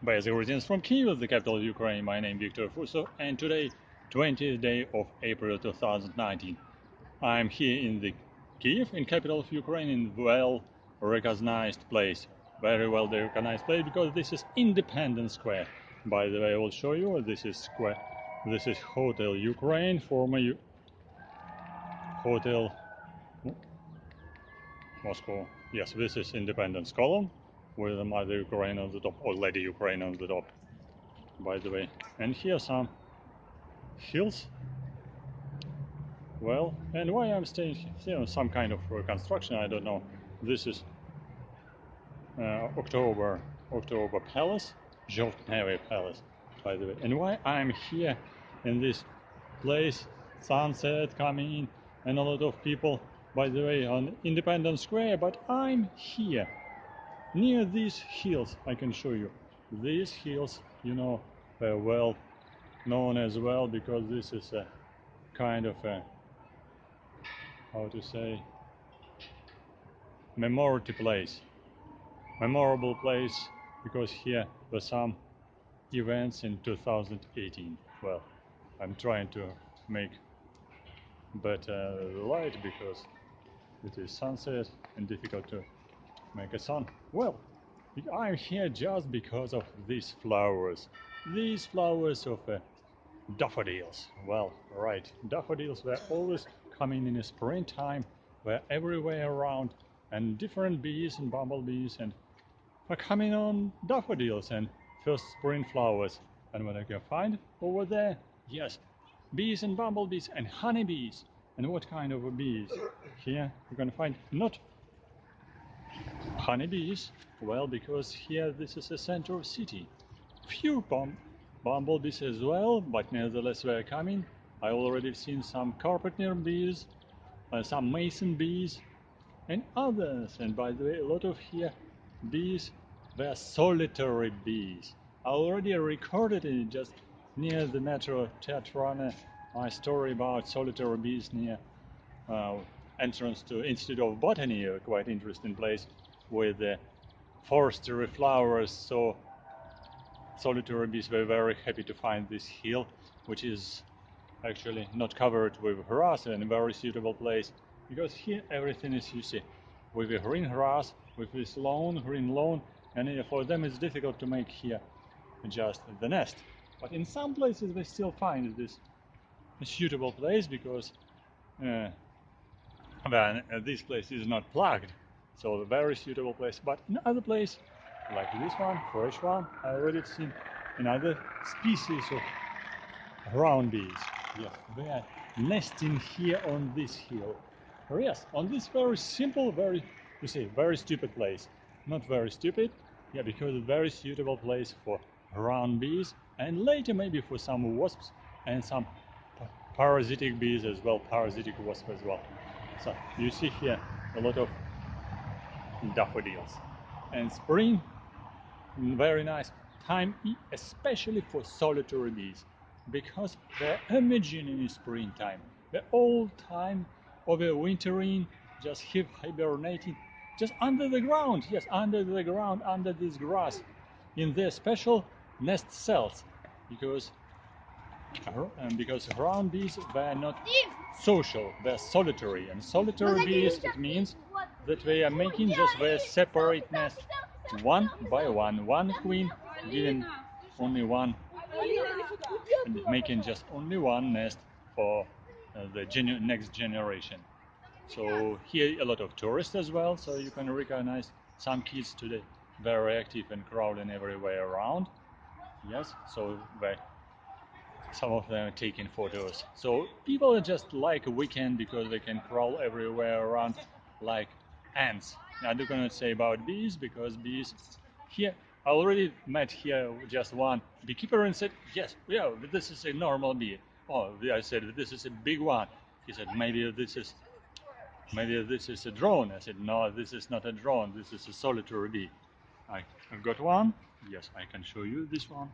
Best greetings from Kiev, the capital of Ukraine. My name is Victor Fursov, and today, 20th day of April 2019. I'm here in the Kiev, in capital of Ukraine, in well-recognized place. Very well-recognized place because this is Independence Square. By the way, I will show you. This is square. This is Hotel Ukraine, former Hotel Moscow. Yes, this is Independence column with the Mother Ukraine on the top, or Lady Ukraine on the top, by the way. And here some hills. Well, and why I'm staying here, some kind of construction, I don't know. This is October Palace, Zheltnevy Palace, by the way. And why I'm here in this place, sunset coming in, and a lot of people, by the way, on Independence Square, but I'm here near these hills. I can show you these hills, you know, they're well known as well because this is a kind of a, how to say, memorable place because here were some events in 2018. Well, I'm trying to make better light because it is sunset and difficult to make a sun. Well, I'm here just because of these flowers of daffodils. Well, right, daffodils were always coming in the springtime, were everywhere around, and different bees and bumblebees and are coming on daffodils and first spring flowers. And what I can find over there, yes, bees and bumblebees and honeybees. And what kind of bees? Here you're gonna find not honeybees, well, because here this is a center of city. Few bumblebees as well, but nevertheless they're coming. I already seen some carpenter bees, some mason bees, and others. And by the way, a lot of here bees, they're solitary bees. I already recorded it just near the metro Teatrana, my story about solitary bees near entrance to Institute of Botany, a quite interesting place with the forestry flowers. So solitary bees were very happy to find this hill, which is actually not covered with grass, and a very suitable place because here everything is, you see, with the green grass, with this green lawn, and for them it's difficult to make here just the nest. But in some places they still find this a suitable place because this place is not plugged, so a very suitable place. But in other place, like this one, fresh one, I already seen another species of groundbees. Yes, they are nesting here on this hill. Yes, on this very simple, very stupid place. Not very stupid, yeah, because a very suitable place for groundbees, and later maybe for some wasps and some parasitic bees as well, parasitic wasps as well. So you see here a lot of daffodils. And spring, very nice time, especially for solitary bees, because they're emerging in the springtime. The old time of a wintering, just hibernating, just under the ground, yes, under the ground, under this grass, in their special nest cells, because ground bees, they're not social, they're solitary, and solitary bees, it means that they are making just their separate nest, one by one queen giving only one, and making just only one nest for the next generation. So here a lot of tourists as well, so you can recognize some kids today, very active and crowding everywhere around. Yes, so some of them are taking photos. So people are just like a weekend because they can crawl everywhere around like ants. I do cannot say about bees because bees here, I already met here just one beekeeper and said, yes, yeah, this is a normal bee. Oh, I said, this is a big one. He said, maybe this is a drone. I said, no, this is not a drone. This is a solitary bee. I've got one. Yes, I can show you this one.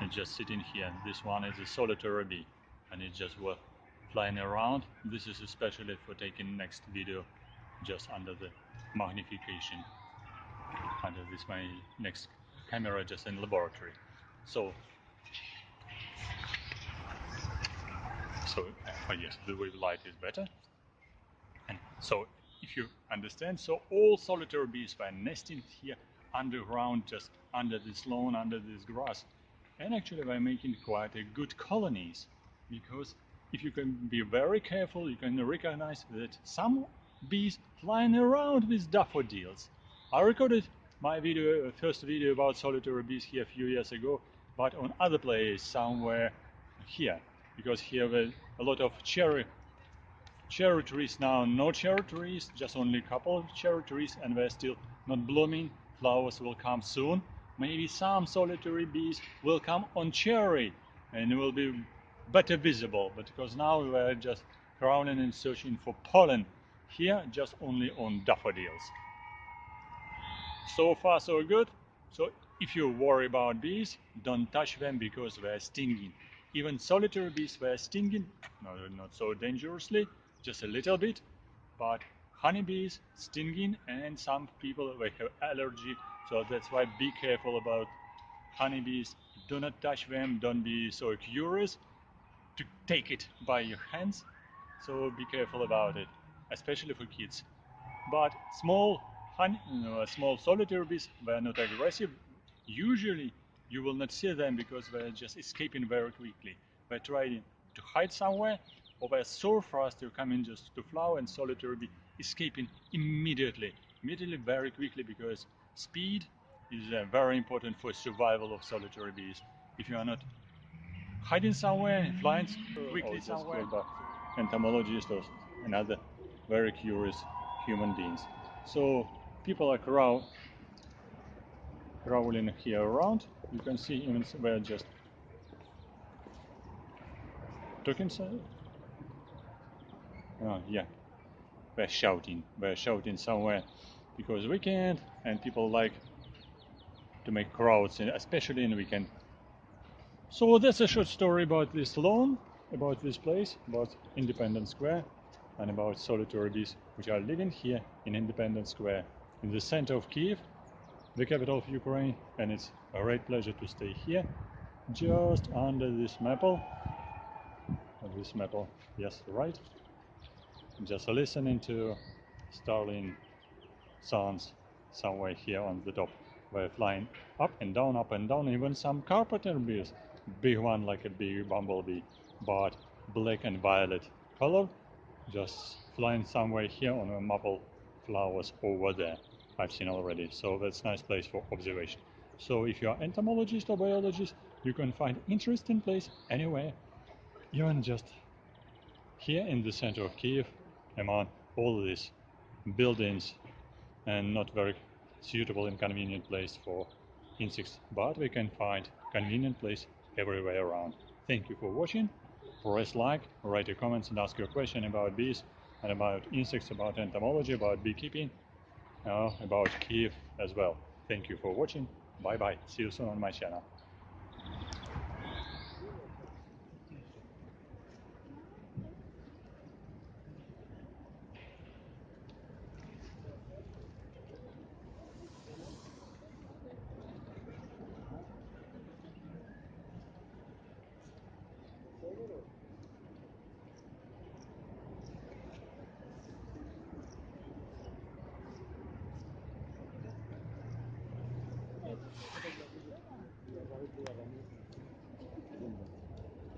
It's just sitting here. This one is a solitary bee, and it's just flying around. This is especially for taking next video, just under the magnification, under this my next camera just in laboratory. So yes, the wave light is better. And so if you understand, so all solitary bees were nesting here underground, just under this lawn, under this grass, and actually we're making quite a good colonies, because if you can be very careful, you can recognize that some bees flying around with daffodils. I recorded my first video about solitary bees here a few years ago, but on other place somewhere here, because here were a lot of cherry trees. Now no cherry trees, just only a couple of cherry trees, and they're still not blooming. Flowers will come soon. Maybe some solitary bees will come on cherry and will be better visible, but because now we're just crowding and searching for pollen, here just only on daffodils. So far so good. So if you worry about bees, don't touch them because they're stinging. Even solitary bees were stinging, not so dangerously, just a little bit, but honeybees stinging, and some people they have allergy, so that's why be careful about honeybees. Do not touch them, don't be so curious to take it by your hands, so be careful about it, especially for kids. But small solitary bees, they are not aggressive. Usually you will not see them because they are just escaping very quickly. They're trying to hide somewhere, or they're so fast they're coming just to flower, and solitary bee escaping immediately very quickly, because speed is very important for survival of solitary bees. If you are not hiding somewhere, flying quickly somewhere, entomologists or another very curious human beings. So people are crawling here around. You can see even they're just talking. Oh yeah, they're shouting somewhere because weekend, and people like to make crowds, especially in weekend. So that's a short story about this lawn, about this place, about Independence Square, and about solitary bees which are living here in Independence Square in the center of Kiev, the capital of Ukraine, and it's a great pleasure to stay here, just under this maple. Yes, right. Just listening to starling sounds somewhere here on the top. They're flying up and down, even some carpenter bees, big one like a big bumblebee, but black and violet color, just flying somewhere here on a maple flowers over there. I've seen already, so that's a nice place for observation. So if you are entomologist or biologist, you can find interesting place anywhere, even just here in the center of Kiev, among all these buildings, and not very suitable and convenient place for insects, but we can find convenient place everywhere around. Thank you for watching. Press like, write your comments, and ask your question about bees and about insects, about entomology, about beekeeping, about Kiev as well. Thank you for watching. Bye bye. See you soon on my channel.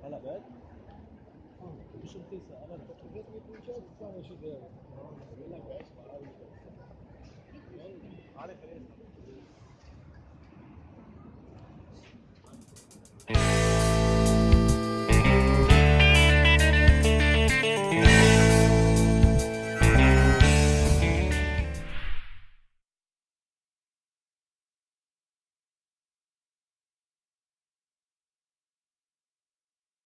هلا بعد؟ مش رخيصة، أنا البطاريات 100 وجهات 29 دقيقة.